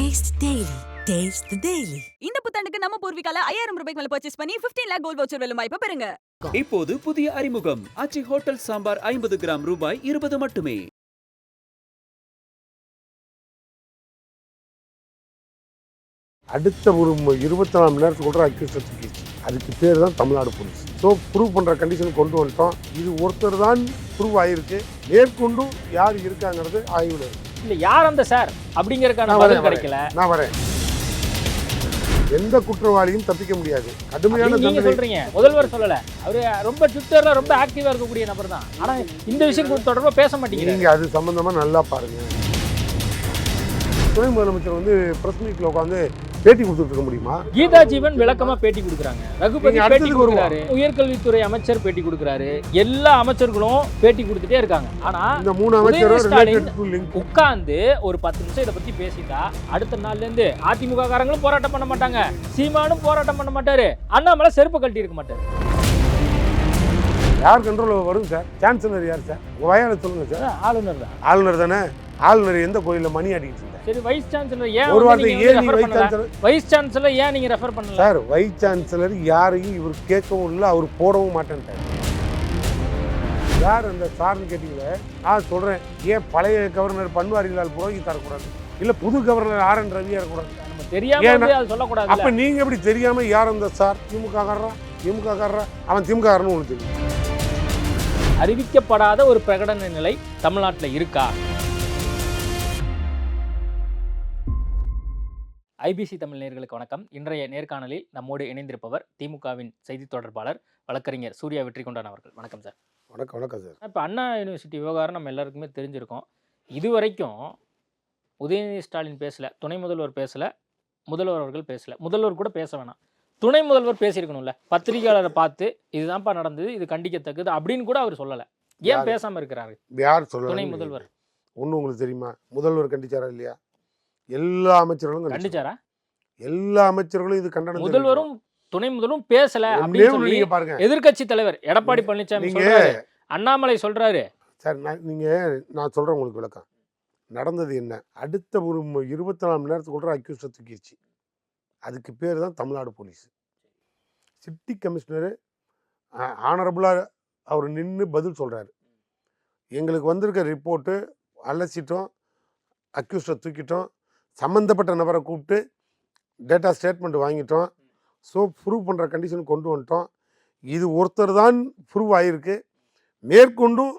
Taste Daily. Taste the Daily. இந்த புத்தாண்டுக்கு நம்ம பூர்விகால 5000 ரூபாய்க்கு மேல பர்ச்சேஸ் பண்ணி 15 lakh கோல்ட் வவுச்சர் வெல்லும் வாய்ப்பு பெறுங்க. இப்போது புதிய அறிமுகம் ஆச்சி ஹோட்டல் சாம்பார் 50 கிராம் ரூபாய் 20 மட்டுமே. அடுத்த ஒரு 24 மணி நேரத்துக்கு அக்யூஸ்ட் தூக்கிடுச்சு. அதுக்கு பேர் தான் தமிழ்நாடு போலீஸ். ஸோ ப்ரூவ் பண்ணுற கண்டிஷன் கொண்டு வந்துட்டோம். இது ஒருத்தர் தான் ப்ரூவ் ஆகிருக்கு. மேற்கொண்டும் யார் இருக்காங்கிறது ஆய்வில் இருக்கு. இல்லை யார் அந்த சார் அப்படிங்கிறதுக்கான பதில் கிடைக்கல. நான் வரேன். எந்த குற்றவாளியும் தப்பிக்க முடியாது. கடுமையான நீங்க சொல்றீங்க, முதல்வர் சொல்லல. அவரு ரொம்ப ட்விட்டர்ல ரொம்ப ஆக்டிவா இருக்கக்கூடிய நபர் தான். ஆனா இந்த விஷயம் தொடர்பா பேச மாட்டீங்க. நீங்க அது சம்பந்தமா நல்லா பாருங்க. துணை முதலமைச்சர் வந்து பிரஸ் மீட்ல உட்காந்து பேட்டி கொடுத்துட்டு இருக்க முடியுமா? கீதா ஜீவன் விளக்கமா பேட்டி கொடுக்குறாங்க. ரகுபதி பேட்டி கொடுக்குறாரு. உயர்கல்வித்துறை அமைச்சர் பேட்டி கொடுக்குறாரு. எல்லா அமைச்சர்களும் பேட்டி கொடுத்துட்டே இருக்காங்க. ஆனா இந்த 3 அமைச்சரும் உட்கார்ந்து ஒரு 10 நிமிஷம் இதை பத்தி பேசிட்டா அடுத்த நாள்ல இருந்து அதிமுக காரங்களும் போராட்டம் பண்ண மாட்டாங்க, சீமானும் போராட்டம் பண்ண மாட்டாரு, அண்ணாமலை செருப்பு கழட்டி இருக்க மாட்டாரு. யார் கண்ட்ரோல் வரும் சார்? சான்சலர் யார் சார்? உங்க வயல சொல்லுங்க சார். ஆளுநர் தான். ஆளுநர் தானே. ஆளுநர் எந்த கோயில்ல மணி அடிக்கிட்டு இருந்தார்? சரி, வைஸ் சான்சலர் ஏன் ஒரு வார்த்தை ஏன் வைஸ் சான்சலர் ஏன் நீங்க ரெஃபர் பண்ணல சார்? வைஸ் சான்சலர் யாரையும் இவர் கேட்கவும் இல்லை, அவர் போடவும் மாட்டேன்ட்டார். யார் அந்த சார்னு கேட்டீங்களே, நான் சொல்றேன், ஏன் பழைய கவர்னர் பன்வாரிலால் புரோஹித் தரக்கூடாது, இல்ல புது கவர்னர் ஆர்.என். ரவியா இருக்கக்கூடாது? நம்ம தெரியாம அது சொல்லக்கூடாது. அப்ப நீங்க எப்படி தெரியாம யார் அந்த சார்? திமுக காரரா அவன் திமுக காரன்னு உங்களுக்கு தெரியும். அறிவிக்கப்படாத ஒரு பிரகடன நிலை தமிழ்நாட்டில் இருக்கா? ஐபிசி தமிழ் நேயர்களுக்கு வணக்கம். இன்றைய நேர்காணலில் நம்மோடு இணைந்திருப்பவர் திமுகவின் செய்தி தொடர்பாளர் வழக்கறிஞர் சூர்யா வெற்றிகொண்டான் அவர்கள். வணக்கம் சார். வணக்கம் சார். இப்போ அண்ணா யூனிவர்சிட்டி விவகாரம் நம்ம எல்லாருக்குமே தெரிஞ்சிருக்கோம். இதுவரைக்கும் உதயநிதி ஸ்டாலின் பேசல, துணை முதல்வர் பேசல, முதல்வர் அவர்கள் பேசல. முதல்வர் கூட பேச வேணாம், துணை முதல்வர் பேசியிருக்கணும்ல. பத்திரிகையாளரை பார்த்து இதுதான்ப்பா நடந்தது, இது கண்டிக்கத்தக்கது அப்படின்னு கூட அவர் சொல்லலை. ஏன் பேசாம இருக்கிறாரு? யார் சொல்ல? துணை முதல்வர். ஒன்றும் உங்களுக்கு தெரியுமா? முதல்வர் கண்டிச்சாரா இல்லையா? எல்லா அமைச்சர்களும் கண்டிச்சாரா? எல்லா அமைச்சர்களும் இது கண்டனம். முதல்வரும் துணை முதல்வரும் பேசல அப்படின்னு சொல்லி பாருங்க. எதிர்கட்சி தலைவர் எடப்பாடி பழனிசாமி சொல்றாரு, அண்ணாமலை சொல்றாரு. சார் நான் சொல்றேன் உங்களுக்கு விளக்கம். நடந்தது என்ன? அடுத்த ஒரு 24 மணி நேரத்துக்குள்ள அக்யூஸ்ட் தூக்கிடுச்சு. அதுக்கு பேர் தான் தமிழ்நாடு போலீஸ். சிட்டி கமிஷனரு ஆனரபுளாக அவர் நின்று பதில் சொல்கிறாரு. எங்களுக்கு வந்திருக்க ரிப்போர்ட்டு அலசிட்டோம், அக்யூஸ்டை தூக்கிட்டோம், சம்மந்தப்பட்ட நபரை கூப்பிட்டு டேட்டா ஸ்டேட்மெண்ட் வாங்கிட்டோம். ஸோ ப்ரூவ் பண்ணுற கண்டிஷன் கொண்டு வந்துட்டோம். இது ஒருத்தர் தான் ப்ரூவ் ஆகிருக்கு. மேற்கொண்டும்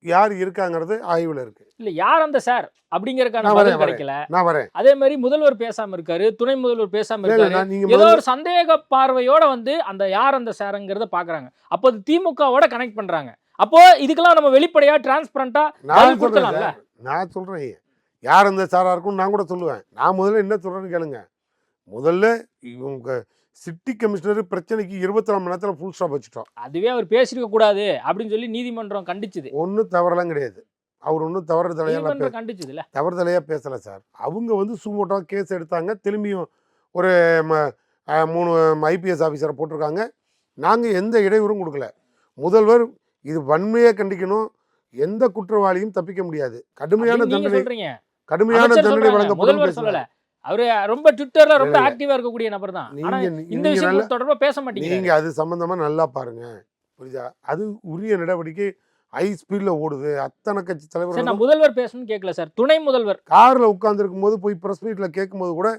யார் இருக்காங்கிறது ஆய்வில் இருக்கு. இல்லை யார் அந்த சார் அப்படிங்கறதுக்கான பதில் கிடைக்கல. நான் வரேன். அதே மாதிரி முதல்வர் பேசாம இருக்காரு, துணை முதல்வர் பேசாம இருக்காரு. ஏதோ ஒரு சந்தேக பார்வையோட வந்து அந்த யார் அந்த சார்ங்கிறத பாக்குறாங்க. அப்போ அது திமுகவோட கனெக்ட் பண்றாங்க. அப்போ இதுக்கெல்லாம் நம்ம வெளிப்படையா டிரான்ஸ்பரண்டா கொடுக்கலாம்ல. நான் சொல்றேன், யார் அந்த சாரா இருக்கும் நான் கூட சொல்லுவேன். நான் முதல்ல என்ன சொல்றேன்னு கேளுங்க. முதல்ல இவங்க சிட்டி கமிஷனர் பிரச்சனைக்கு 24 மணி நேரத்தில் ஃபுல் ஸ்டாப் வச்சுட்டோம். அதுவே அவர் பேசிருக்க கூடாது அப்படின்னு சொல்லி நீதிமன்றம் கண்டிச்சுது. ஒன்றும் தவறெல்லாம் கிடையாது. அவர் ஒன்றும் தவறுதலையாக பேசலை சார். அவங்க வந்து சுமோட்டாக கேஸ் எடுத்தாங்க. திரும்பியும் ஒரு 3 ஐபிஎஸ் ஆஃபீஸரை போட்டிருக்காங்க. நாங்கள் எந்த இடையூறும் கொடுக்கல. முதல்வர் இது வன்மையாக கண்டிக்கணும். எந்த குற்றவாளியும் தப்பிக்க முடியாது. கடுமையான தண்டனை வழங்கப்படும். அவரு ரொம்ப ட்விட்டர்ல ரொம்ப ஆக்டிவா இருக்கக்கூடிய நபர் தான். இந்த விஷயம் தொடர்பா பேச மாட்டீங்க. நீங்க அது சம்பந்தமா நல்லா பாருங்க, புரியுதா? அது உரிய நடவடிக்கை ஹை ஸ்பீட்ல ஓடுது. அத்தனை கட்சி தலைவர். நான் முதல்வர் பேசணும்னு கேட்கல சார், துணை முதல்வர் கார்ல உட்கார்ந்து இருக்கும் போது போய் பிரஸ் மீட்ல கேட்கும்போது கூட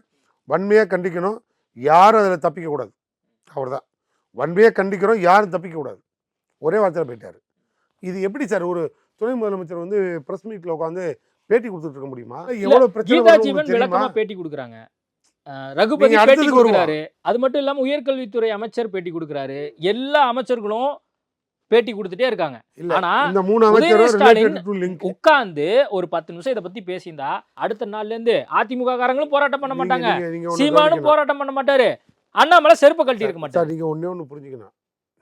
வன்மையா கண்டிக்கணும். யாரும் அதில் தப்பிக்க கூடாது. அவர் தான் வன்மையா கண்டிக்கிறோம், யாரும் தப்பிக்க கூடாது. ஒரே வார்த்தையில் போயிட்டாரு. இது எப்படி சார் ஒரு துணை முதலமைச்சர் வந்து பிரஸ் மீட்ல உட்காந்து பேட்டி கொடுத்துட்டு இருக்க முடியுமா? எவ்வளவு பிரச்சனை பேட்டி கொடுக்குறாங்க. ரகுபதி பேட்டி கொடுக்குறாரு. அது மட்டும் இல்லாம உயர்கல்வித்துறை அமைச்சர் பேட்டி கொடுக்குறாரு. எல்லா அமைச்சர்களும் பேட்டி கொடுத்துட்டே இருக்காங்க. ஆனா இந்த 3 அமைச்சரும் உட்கார்ந்து ஒரு 10 நிமிஷம் இதை பத்தி பேசியிருந்தா அடுத்த நாள்ல இருந்து அதிமுக காரங்களும் போராட்டம் பண்ண மாட்டாங்க, சீமானும் போராட்டம் பண்ண மாட்டாரு, அண்ணாமலை செருப்பு கழட்டி இருக்க மாட்டாரு. நீங்க ஒண்ணு புரிஞ்சுக்கணும்.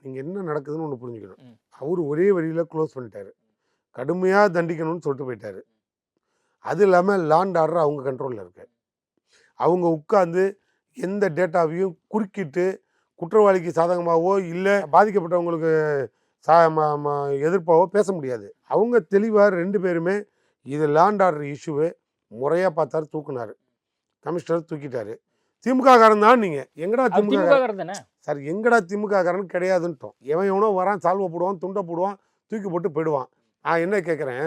நீங்க என்ன நடக்குதுன்னு ஒண்ணு புரிஞ்சுக்கணும். அவரு ஒரே வரியில க்ளோஸ் பண்ணிட்டாரு. கடுமையா தண்டிக்கணும்னு சொல்லிட்டு போயிட்டாரு. அது இல்லாமல் லாண்ட் ஆர்டர் அவங்க கண்ட்ரோலில் இருக்கு. அவங்க உட்கார்ந்து எந்த டேட்டாவையும் குறுக்கிட்டு குற்றவாளிக்கு சாதகமாகவோ இல்லை பாதிக்கப்பட்டவங்களுக்கு எதிர்ப்பாவோ பேச முடியாது. அவங்க தெளிவாக 2 பேருமே இது லாண்ட் ஆர்டர் இஷ்யூவை முறையாக பார்த்தாரு, தூக்குனாரு. கமிஷனர் தூக்கிட்டாரு. திமுக காரன் தான் நீங்க. எங்கடா திமுக திமுக தானே சார், எங்கடா திமுக காரன் கிடையாதுன்ட்டோம். எவனோ வரான், சால்வை போடுவான், துண்டை போடுவான், தூக்கி போட்டு போயிடுவான். நான் என்ன கேட்குறேன்,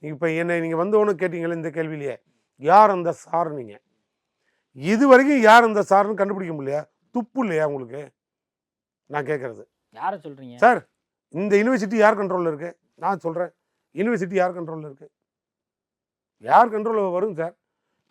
இப்போ என்ன நீங்கள் வந்தவொன்னு கேட்டீங்களே இந்த கேள்வியிலேயே, யார் அந்த சார்? நீங்கள் இது வரைக்கும் யார் அந்த சார்னு கண்டுபிடிக்க முடியலையா? துப்பு இல்லையா உங்களுக்கு? நான் கேட்குறது யாரை சொல்றீங்க சார்? இந்த யூனிவர்சிட்டி யார் கண்ட்ரோலில் இருக்கு? நான் சொல்கிறேன், யூனிவர்சிட்டி யார் கண்ட்ரோலில் இருக்கு? யார் கண்ட்ரோலில் வரும் சார்?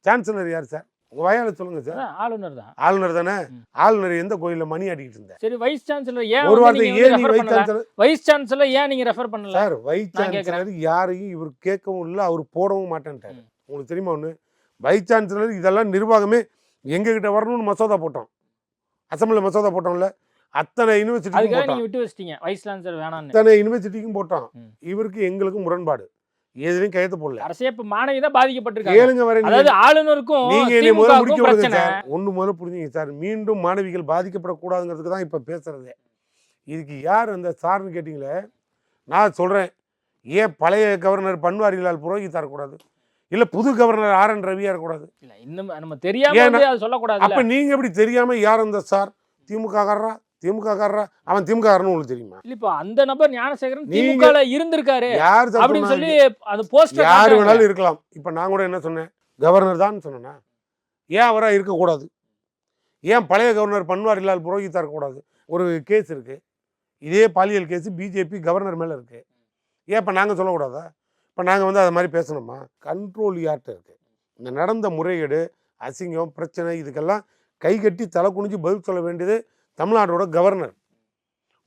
சான்சலர் யார் சார்? உங்க வாயால சொல்லுங்க சார். ஆளுநர் தான். ஆளுநர் தானே. ஆளுநர் எந்த கோயிலில் மணி ஆடிக்கிட்டு இருந்தார்? சரி, வைஸ் சான்சலர் ஏன் ஒரு வார்த்தை ஏன் நீ வைஸ் சான்சலர்? வைஸ் சான்சலர் ஏன் நீங்க ரெஃபர் பண்ணல சார்? வைஸ் சான்சலர் யாரையும் இவர் கேட்கவும் இல்லை, அவர் போடவும் மாட்டேன்ட்டாரு. உங்களுக்கு தெரியுமா ஒன்று, வைஸ் சான்சலர் இதெல்லாம் நிர்வாகமே எங்ககிட்ட வரணும்னு மசோதா போட்டோம், அசம்பிளில் மசோதா போட்டோம்ல, அத்தனை யூனிவர்சிட்டிக்கும் விட்டு வச்சிட்டீங்க. வைஸ் சான்சலர் வேணாம்னு அத்தனை யூனிவர்சிட்டிக்கும் போட்டோம். இவருக்கு எங்களுக்கும் முரண்பாடு, எதுலையும் கையெழுத்து போடல. அரசே இப்ப மாணவி தான் பாதிக்கப்பட்டிருக்காங்க. கேளுங்க வர, அதாவது ஆளுநருக்கும் நீங்க என்னை முதல்ல முடிக்க விடுங்க பிரச்சனை. சார். ஒண்ணு முதல்ல புரிஞ்சுங்க சார், மீண்டும் மாணவிகள் பாதிக்கப்படக்கூடாதுங்கிறதுக்கு தான் இப்ப பேசுறதே. இதுக்கு யார் அந்த சார்னு கேட்டீங்களே, நான் சொல்றேன், ஏன் பழைய கவர்னர் பன்வாரிலால் புரோஹித் தரக்கூடாது, இல்ல புது கவர்னர் RN ரவியா இருக்கக்கூடாது? இல்ல, இன்னும் நம்ம தெரியாம அது சொல்லக்கூடாது. அப்ப நீங்க எப்படி தெரியாம யார் அந்த சார்? திமுக காரரா? திமுக காரரா? அவன் திமுக காரன்னு உங்களுக்கு தெரியுமா? இல்ல, இப்ப அந்த நபர் ஞானசேகரன் திமுகல இருந்திருக்காரு யார் அப்படின்னு சொல்லி அந்த போஸ்டர் யார் வேணாலும் இருக்கலாம். இப்ப நான் கூட என்ன சொன்னேன், கவர்னர் தான் சொன்னேன்னா, ஏன் அவரா இருக்கக்கூடாது? ஏன் பழைய கவர்னர் பன்வாரிலால் புரோஹித்தா இருக்கக்கூடாது? ஒரு கேஸ் இருக்கு, இதே பாலியல் கேஸ் பிஜேபி கவர்னர் மேல இருக்கு. ஏன் இப்ப நாங்க சொல்லக்கூடாதா? இப்ப நாங்க வந்து அது மாதிரி பேசணுமா? கண்ட்ரோல் யார்கிட்ட இருக்கு? இந்த நடந்த முறைகேடு, அசிங்கம், பிரச்சனை, இதுக்கெல்லாம் கை கட்டி தலை குனிஞ்சு பதில் சொல்ல வேண்டியது தமிழ்நாட்டோட கவர்னர்.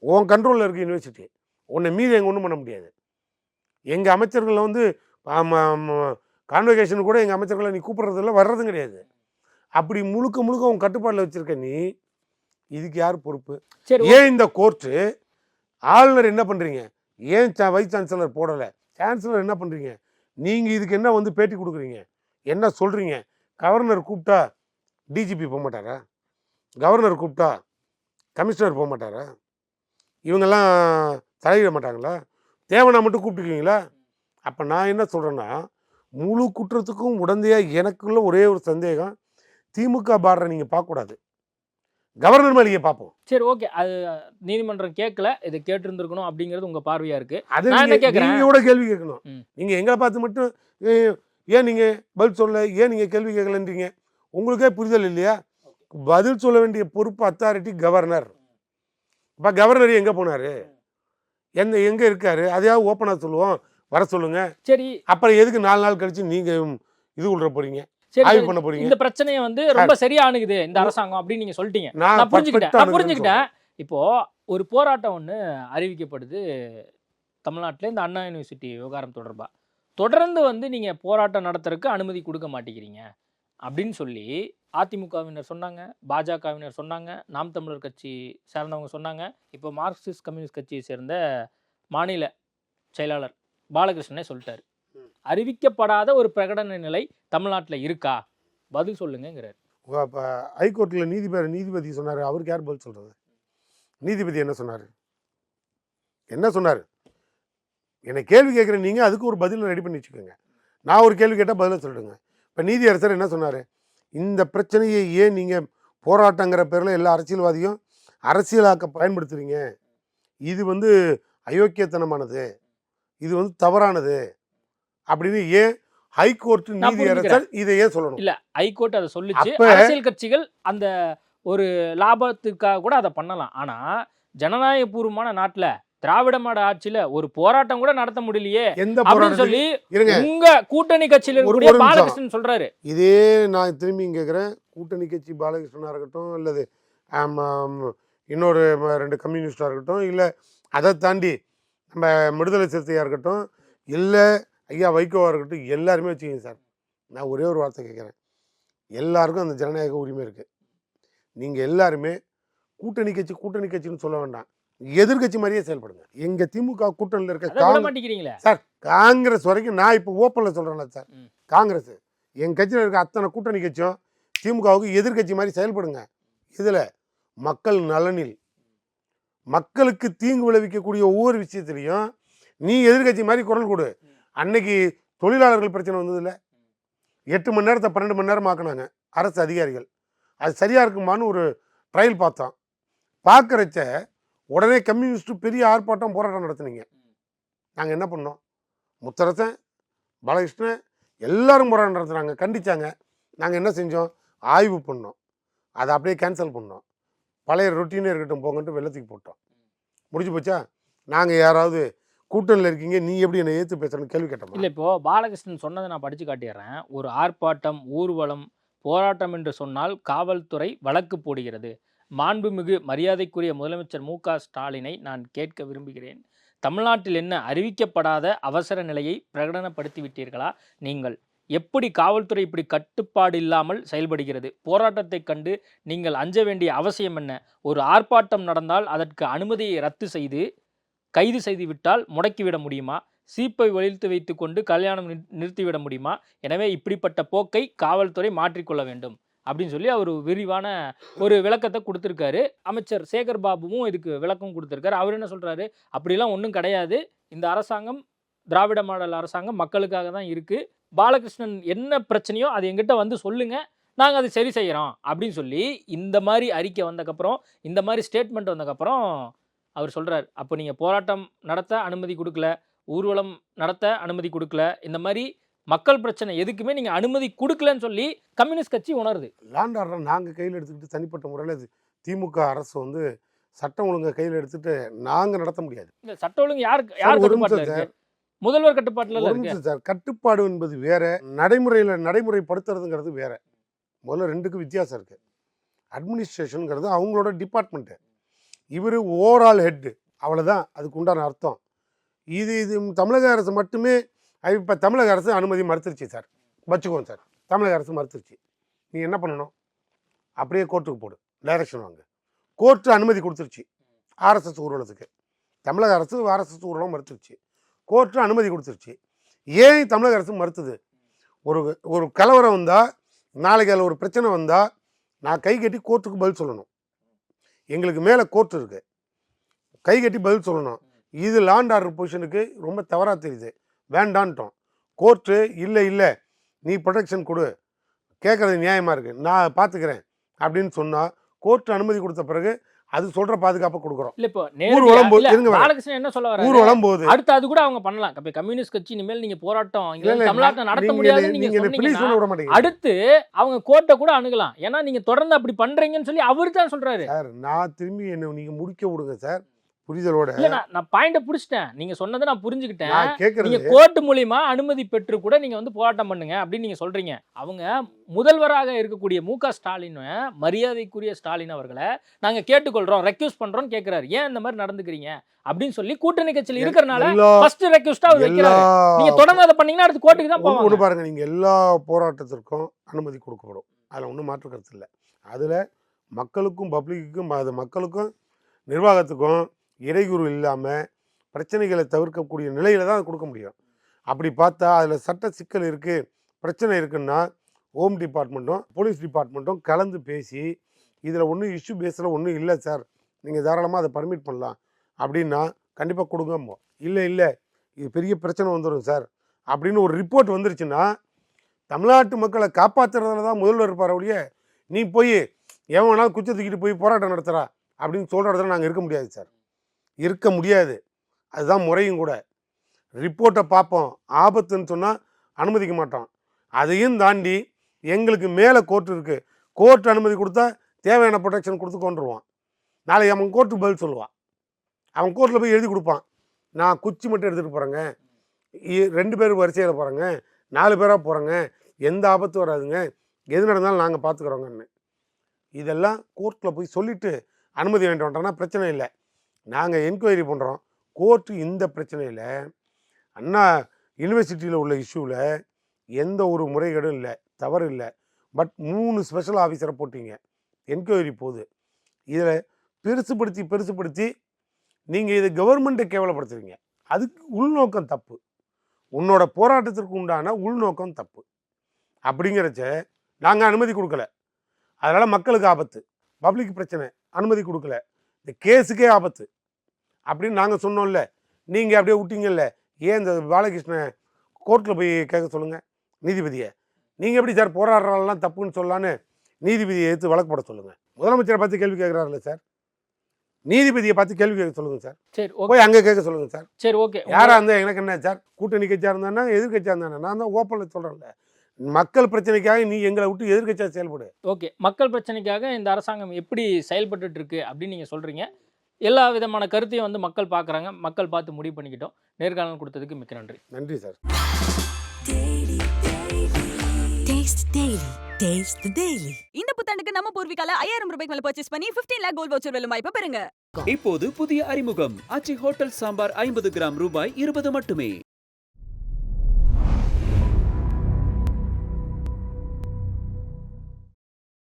உன் கண்ட்ரோலில் இருக்க யூனிவர்சிட்டி, உன்னை மீறி எங்கே ஒன்றும் பண்ண முடியாது. எங்கள் அமைச்சர்களை வந்து கான்வெகேஷன் கூட எங்கள் அமைச்சர்களை நீ கூப்பிட்றதில்ல, வர்றதும் கிடையாது. அப்படி முழுக்க முழுக்க உன் கட்டுப்பாட்டில் வச்சுருக்க நீ, இதுக்கு யார் பொறுப்பு? ஏன் இந்த கோர்ட்டு ஆளுநர் என்ன பண்ணுறீங்க? ஏன் வைஸ் சான்சலர் போடலை? சான்சலர் என்ன பண்ணுறீங்க? நீங்கள் இதுக்கு என்ன வந்து பேட்டி கொடுக்குறீங்க? என்ன சொல்கிறீங்க? கவர்னர் கூப்பிட்டா டிஜிபி போக மாட்டாரா? கவர்னர் கூப்பிட்டா கமிஷனர் போக மாட்டாரா? இவங்கெல்லாம் தலையிட மாட்டாங்களா? தேவனா மட்டும் கூப்பிட்டுக்குவீங்களா? அப்போ நான் என்ன சொல்கிறேன்னா, முழு குற்றத்துக்கும் உடந்தையாக எனக்குள்ள ஒரே ஒரு சந்தேகம், திமுக பார்டரை நீங்கள் பார்க்கக்கூடாது, கவர்னர் மேலேயே பார்ப்போம். சரி, ஓகே, அது நீதிமன்றம் கேட்கல, இதை கேட்டிருந்துருக்கணும் அப்படிங்கிறது உங்கள் பார்வையாக இருக்குது. அது நீங்கள் கூட கேள்வி கேட்கணும். நீங்கள் எங்களை பார்த்து மட்டும் ஏன் நீங்கள் பதில் சொல்ல, ஏன் நீங்கள் கேள்வி கேட்கலன்றீங்க? உங்களுக்கே புரிதல் இல்லையா? பதில் சொல்ல வேண்டிய பொறுப்பு அத்தாரிட்டி கவர்னர். இப்போ கவர்னர் எங்கே போனார், எங்கே இருக்காரு? அதையாவது ஓப்பனாக சொல்லுவோம், வர சொல்லுங்க. சரி, அப்புறம் எதுக்கு 4 நாள் கழிச்சு நீங்கள் இது உள்ள போறீங்க, ஆய்வு பண்ண போறீங்க? இந்த பிரச்சனையை வந்து ரொம்ப சரியா அணுகுது இந்த அரசாங்கம் அப்படின்னு நீங்கள் சொல்லிட்டீங்க. நான் புரிஞ்சுக்கிட்டேன். இப்போ ஒரு போராட்டம் ஒன்று அறிவிக்கப்படுது தமிழ்நாட்டில், இந்த அண்ணா யூனிவர்சிட்டி விவகாரம் தொடர்பாக. தொடர்ந்து வந்து நீங்கள் போராட்டம் நடத்துறதுக்கு அனுமதி கொடுக்க மாட்டேங்கிறீங்க அப்படின்னு சொல்லி அதிமுகவினர் சொன்னாங்க, பாஜகவினர் சொன்னாங்க, நாம் தமிழர் கட்சி சேர்ந்தவங்க சொன்னாங்க. இப்போ மார்க்சிஸ்ட் கம்யூனிஸ்ட் கட்சியை சேர்ந்த மாநில செயலாளர் பாலகிருஷ்ணனே சொல்லிட்டாரு, அறிவிக்கப்படாத ஒரு பிரகடன நிலை தமிழ்நாட்டில் இருக்கா, பதில் சொல்லுங்கிறார். இப்போ ஹைகோர்ட்டில் நீதிபதி சொன்னார், அவருக்கு யார் பதில் சொல்கிறது? நீதிபதி என்ன சொன்னார்? என்னை கேள்வி கேட்குறேன், நீங்கள் அதுக்கு ஒரு பதில் ரெடி பண்ணி வச்சுக்கோங்க. நான் ஒரு கேள்வி கேட்டால் பதில் சொல்லிடுங்க. இப்போ நீதியரசர் என்ன சொன்னார்? இந்த பிரச்சனையை ஏன் நீங்கள் போராட்டங்கிற பேரில் எல்லா அரசியல்வாதியும் அரசியலாக்க பயன்படுத்துறீங்க, இது வந்து அயோக்கியத்தனமானது, இது வந்து தவறானது அப்படின்னு ஏன் ஹைகோர்ட் நீதியரசர் இதை ஏன் சொல்லணும்? இல்ல, ஹைகோர்ட் அதை சொல்லிச்சு. அரசியல் கட்சிகள் அந்த ஒரு லாபத்துக்காக கூட அதை பண்ணலாம். ஆனா ஜனநாயக பூர்வமான நாட்டுல, திராவிட மாடல் ஆட்சியில ஒரு போராட்டம் கூட நடத்த முடியலையே அப்படின்னு சொல்லி உங்க கூட்டணி கட்சியில இருக்கக்கூடிய பாலகிருஷ்ணன் சொல்றாரு. இதே நான் திரும்பி கேட்கிறேன், கூட்டணி கட்சி பாலகிருஷ்ணனா இருக்கட்டும், இல்லது இன்னொரு 2 கம்யூனிஸ்டா இருக்கட்டும், இல்லை அதை தாண்டி நம்ம விடுதலை சிறுத்தையா இருக்கட்டும், இல்லை ஐயா வைகோவா இருக்கட்டும், எல்லாருமே வச்சுக்கோங்க சார். நான் ஒரே ஒரு வார்த்தை கேட்குறேன், எல்லாருக்கும் அந்த ஜனநாயக உரிமை இருக்கு. நீங்க எல்லாருமே கூட்டணி கட்சின்னு சொல்ல வேண்டாம், எதிர்கட்சி மாதிரியே செயல்படுங்க. எங்க திமுக கூட்டணியில் இருக்க சார், காங்கிரஸ் வரைக்கும் நான் இப்போ ஓப்பன்ல சொல்றேன்ல சார், காங்கிரஸ் எங்க கட்சியில் இருக்க அத்தனை கூட்டணி கட்சியும் திமுகவுக்கு எதிர்கட்சி மாதிரி செயல்படுங்க. இதுல மக்கள் நலனில், மக்களுக்கு தீங்கு விளைவிக்கக்கூடிய ஒவ்வொரு விஷயத்திலையும் நீ எதிர்கட்சி மாதிரி குரல் கொடு. அன்னைக்கு தொழிலாளர்கள் பிரச்சனை வந்ததில்ல, 8 மணி நேரத்தை 12 மணி நேரம் ஆக்கினாங்க. அரசு அதிகாரிகள். அது சரியாக இருக்குமான்னு ஒரு ட்ரையல் பார்த்தோம். பார்க்குறச்ச உடனே கம்யூனிஸ்ட்டு பெரிய ஆர்ப்பாட்டம் போராட்டம் நடத்துனீங்க. நாங்கள் என்ன பண்ணோம்? முத்தரசன், பாலகிருஷ்ணன் எல்லாரும் போராட்டம் நடத்துனாங்க, கண்டித்தாங்க. நாங்கள் என்ன செஞ்சோம்? ஆய்வு பண்ணோம். அதை அப்படியே கேன்சல் பண்ணோம். பழைய ரொட்டீனே இருக்கட்டும் போங்கன்ட்டு வெள்ளத்துக்கு போட்டோம். முடிஞ்சு போச்சா? நாங்கள் யாராவது கூட்டணியில் இருக்கீங்க, நீ எப்படி என்னை ஏற்று பேசுறேன்னு கேள்வி கேட்டோம். இல்லை, இப்போது பாலகிருஷ்ணன் சொன்னதை நான் படித்து காட்டிடுறேன். ஒரு ஆர்ப்பாட்டம், ஊர்வலம், போராட்டம் என்று சொன்னால் காவல்துறை வழக்கு போடுகிறது. மாண்புமிகு மரியாதைக்குரிய முதலமைச்சர் மு.க. ஸ்டாலினை நான் கேட்க விரும்புகிறேன். தமிழ்நாட்டில் என்ன அறிவிக்கப்படாத அவசர நிலையை பிரகடனப்படுத்தி விட்டீர்களா நீங்கள்? எப்படி காவல்துறை இப்படி கட்டுப்பாடு இல்லாமல் செயல்படுகிறது? போராட்டத்தை கண்டு நீங்கள் அஞ்ச வேண்டிய அவசியம் என்ன? ஒரு ஆர்ப்பாட்டம் நடந்தால் அதற்கு அனுமதியை ரத்து செய்து கைது செய்து விட்டால் முடக்கிவிட முடியுமா? சீப்பை ஒழித்து வைத்து கொண்டு கல்யாணம் நிறுத்திவிட முடியுமா? எனவே இப்படிப்பட்ட போக்கை காவல்துறை மாற்றிக்கொள்ள வேண்டும் அப்படின்னு சொல்லி அவர் விரிவான ஒரு விளக்கத்தை கொடுத்துருக்காரு. அமைச்சர் சேகர் பாபுவும் இதுக்கு விளக்கம் கொடுத்துருக்காரு. அவர் என்ன சொல்கிறாரு? அப்படிலாம் ஒன்றும் கிடையாது. இந்த அரசாங்கம் திராவிட மாடல் அரசாங்கம் மக்களுக்காக தான் இருக்குது. பாலகிருஷ்ணன் என்ன பிரச்சனையோ அது எங்கிட்ட வந்து சொல்லுங்கள், நாங்கள் அதை சரி செய்கிறோம் அப்படின்னு சொல்லி இந்த மாதிரி அறிக்கை வந்தக்கப்புறம், இந்த மாதிரி ஸ்டேட்மெண்ட் வந்தக்கப்புறம் அவர் சொல்கிறார், அப்போ நீங்கள் போராட்டம் நடத்த அனுமதி கொடுக்கல, ஊர்வலம் நடத்த அனுமதி கொடுக்கல, இந்த மாதிரி மக்கள் பிரச்சனை எதுக்குமே நீங்கள் அனுமதி கொடுக்கலன்னு சொல்லி கம்யூனிஸ்ட் கட்சி உணருது. லேண்ட் ஆர்டர் நாங்கள் கையில் எடுத்துக்கிட்டு தனிப்பட்ட முறையில் திமுக அரசு வந்து சட்டம் ஒழுங்கை கையில் எடுத்துட்டு நாங்கள் நடத்த முடியாது. இல்லை, சட்டம் ஒழுங்கு யார் கட்டுப்பாட்டில் இருக்கு? முதல்வர் கட்டுப்பாட்டில் இருக்கு சார். கட்டுப்பாடு என்பது வேற, நடைமுறைப்படுத்துறதுங்கிறது வேற. முதல்ல ரெண்டுக்கும் வித்தியாசம் இருக்கு. அட்மினிஸ்ட்ரேஷனுங்கிறது அவங்களோட டிபார்ட்மெண்ட்டு, இவர் ஓவரால் ஹெட்டு, அவ்வளோதான் அதுக்கு உண்டான அர்த்தம். இது தமிழக அரசு மட்டுமே. இப்போ தமிழக அரசு அனுமதி மறுத்துருச்சு சார், வச்சுக்கோங்க சார். தமிழக அரசு மறுத்துருச்சு, நீ என்ன பண்ணணும்? அப்படியே கோர்ட்டுக்கு போடு, டைரக்ஷன் வாங்க. கோர்ட்டு அனுமதி கொடுத்துருச்சு ஆர்எஸ்எஸ் ஊர்வலத்துக்கு. தமிழக அரசு ஆர்எஸ்எஸ் ஊர்வலம் மறுத்துருச்சு, கோர்ட்டு அனுமதி கொடுத்துருச்சு. ஏன் தமிழக அரசு மறுத்துது? ஒரு கலவரம் வந்தால், நாளைக்கு அதில் ஒரு பிரச்சனை வந்தால் நான் கை கட்டி கோர்ட்டுக்கு பதில் சொல்லணும். எங்களுக்கு மேலே கோர்ட் இருக்குது, கை கட்டி பதில் சொல்லணும். இது லாண்ட் ஆர்டர் பொசிஷனுக்கு ரொம்ப தவறாக தெரியுது, வேண்டான்ட்டோம். கோர்ட்டு இல்லை நீ ப்ரொடெக்ஷன் கொடு, கேட்குறது நியாயமாக இருக்குது, நான் பார்த்துக்கிறேன் அப்படின்னு சொன்னால் கோர்ட்டு அனுமதி கொடுத்த பிறகு அது சொல்ற பாதுகாப்பை கொடுக்குறோம். இல்ல, இப்போ ஊர்வலம் என்ன சொல்ல வராரு? ஊர்வலம் போது அடுத்து அது கூட அவங்க பண்ணலாம். இப்ப கம்யூனிஸ்ட் கட்சி இனிமேல் நீங்க போராட்டம் தமிழ்நாட்டில் நடத்த முடியாதுன்னு நீங்க சொன்னீங்கன்னா அடுத்து அவங்க கோர்ட்டை கூட அணுகலாம். ஏன்னா நீங்க தொடர்ந்து அப்படி பண்றீங்கன்னு சொல்லி அவரு தான் சொல்றாரு. சார், நான் திரும்பி என்ன நீங்க முடிக்க விடுங்க சார், புரிதலோட. இல்ல, நான் பாயிண்ட புடிச்சிட்டேன், நீங்க சொன்னதை நான் புரிஞ்சுக்கிட்டேன். நீங்க கோர்ட் மூலியமா அனுமதி பெற்று கூட நீங்க வந்து போராட்டம் பண்ணுங்க அப்படின்னு நீங்க சொல்றீங்க. அவங்க முதல்வராக இருக்கக்கூடிய மு.க. ஸ்டாலின், மரியாதைக்குரிய ஸ்டாலின் அவர்களை நாங்க கேட்டுக்கொள்றோம், ரெக்யூஸ் பண்றோம்னு கேட்கிறாரு. ஏன் இந்த மாதிரி நடந்துக்கிறீங்க அப்படின்னு சொல்லி கூட்டணி கட்சியில் இருக்கிறனால ஃபர்ஸ்ட் ரெக்யூஸ்டா அவர் வைக்கிறாரு. நீங்க தொடர்ந்து அதை பண்ணீங்கன்னா அடுத்து கோர்ட்டுக்கு தான் போவாங்க. பாருங்க, நீங்க எல்லா போராட்டத்திற்கும் அனுமதி கொடுக்கப்படும், அதுல ஒன்றும் மாற்று கருத்து இல்லை. அதுல மக்களுக்கும் பப்ளிக்குக்கும், அது மக்களுக்கும் நிர்வாகத்துக்கும் இடையூறு இல்லாமல் பிரச்சனைகளை தவிர்க்கக்கூடிய நிலையில தான் கொடுக்க முடியும். அப்படி பார்த்தா அதில் சட்ட சிக்கல் இருக்குது, பிரச்சனை இருக்குன்னா ஹோம் டிபார்ட்மெண்ட்டும் போலீஸ் டிபார்ட்மெண்ட்டும் கலந்து பேசி இதில் ஒன்றும் இஷ்யூ பேஸில் ஒன்றும் இல்லை சார், நீங்கள் தாராளமாக அதை பர்மிட் பண்ணலாம் அப்படின்னா கண்டிப்பாக கொடுங்க. இல்லை இது பெரிய பிரச்சனை வந்துடும் சார் அப்படின்னு ஒரு ரிப்போர்ட் வந்துருச்சுன்னா தமிழ்நாட்டு மக்களை காப்பாற்றுறதுல தான் முதல்வர் இருப்பார் ஒழிய, நீ போய் எவன் வேணாலும் குச்சை தூக்கிட்டு போய் போராட்டம் நடத்துகிறா அப்படின்னு சொல்கிறதுல நாங்கள் இருக்க முடியாது சார், இருக்க முடியாது. அதுதான் முறையும் கூட. ரிப்போர்ட்டை பார்ப்போம், ஆபத்துன்னு சொன்னால் அனுமதிக்க மாட்டோம். அதையும் தாண்டி எங்களுக்கு மேலே கோர்ட்டு இருக்குது, கோர்ட் அனுமதி கொடுத்தா தேவையான ப்ரொடெக்ஷன் கொடுத்து கொண்டுருவான். நாளைக்கு அவன் கோர்ட்டுக்கு பதில் சொல்லுவான், அவன் கோர்ட்டில் போய் எழுதி கொடுப்பான், நான் குச்சி மட்டும் எடுத்துகிட்டு போகிறேங்க, 2 பேர் வரிசையில் போகிறேங்க, 4 பேராக போகிறேங்க, எந்த ஆபத்து வராதுங்க, எது நடந்தாலும் நாங்கள் பார்த்துக்குறோங்கன்னு. இதெல்லாம் கோர்ட்டில் போய் சொல்லிவிட்டு அனுமதி வேண்ட வேண்டாம்னா பிரச்சனை இல்லை, நாங்கள் என்கொயரி பண்ணுறோம். கோர்ட்டு இந்த பிரச்சனையில் அண்ணா யூனிவர்சிட்டியில் உள்ள இஷ்யூவில் எந்த ஒரு முறைகேடும் இல்லை, தவறு இல்லை. பட் 3 ஸ்பெஷல் ஆஃபீஸரை போட்டிங்க, என்கொயரி போகுது. இதில் பெருசுப்படுத்தி நீங்கள் இதை கவர்மெண்ட்டை கேவலப்படுத்துறீங்க. அதுக்கு உள்நோக்கம் தப்பு, உன்னோட போராட்டத்திற்கு உண்டான உள்நோக்கம் தப்பு. அப்படிங்கிறச்ச நாங்கள் அனுமதி கொடுக்கல, அதனால் மக்களுக்கு ஆபத்து, பப்ளிக் பிரச்சனை, அனுமதி கொடுக்கல, இந்த கேஸுக்கே ஆபத்து அப்படின்னு நாங்கள் சொன்னோம்ல, நீங்கள் அப்படியே விட்டீங்கல்ல. ஏன் இந்த பாலகிருஷ்ணன் கோர்ட்டில் போய் கேட்க சொல்லுங்கள் நீதிபதியை, நீங்கள் எப்படி சார் போராடுறாலாம் தப்புன்னு சொல்லலான்னு நீதிபதியை எடுத்து வழக்கு போட சொல்லுங்கள். முதலமைச்சரை பார்த்து கேள்வி கேட்குறாருல்ல சார், நீதிபதியை பார்த்து கேள்வி கேட்க சொல்லுங்கள் சார். சரி போய் அங்கே கேட்க சொல்லுங்கள் சார். சரி ஓகே. யாராக இருந்தால் எனக்கு என்ன சார், கூட்டணி கட்சியாக இருந்தானா எதிர்கட்சியாக இருந்தானே, நான் தான் ஓப்பனில் சொல்கிறேன்ல, மக்கள் பிரச்சனைக்காக நீ எங்களை விட்டு எதிர்கட்சியாக செயல்படு. ஓகே, மக்கள் பிரச்சனைக்காக இந்த அரசாங்கம் எப்படி செயல்பட்டு இருக்கு அப்படின்னு நீங்கள் சொல்கிறீங்க. எல்லா விதமான கருத்தையும் வந்து மக்கள் பார்க்குறாங்க, மக்கள் பார்த்து முடிவு பண்ணிக்கிட்டோம். நேர்காணல் கொடுத்ததுக்கு மிக்க நன்றி. நன்றி sir. Taste the Daily. Taste the Daily. இந்த புத்தாண்டுக்கு நம்ம பூர்விகால 5000 ரூபாய்க்கு மேல பர்ச்சேஸ் பண்ணி 15 lakh கோல்ட் வவுச்சர் வெல்லும் வாய்ப்பை பெறுங்க. இப்போது புதிய அறிமுகம் ஆச்சி ஹோட்டல் சாம்பார் 50 கிராம் ரூபாய் 20 மட்டுமே.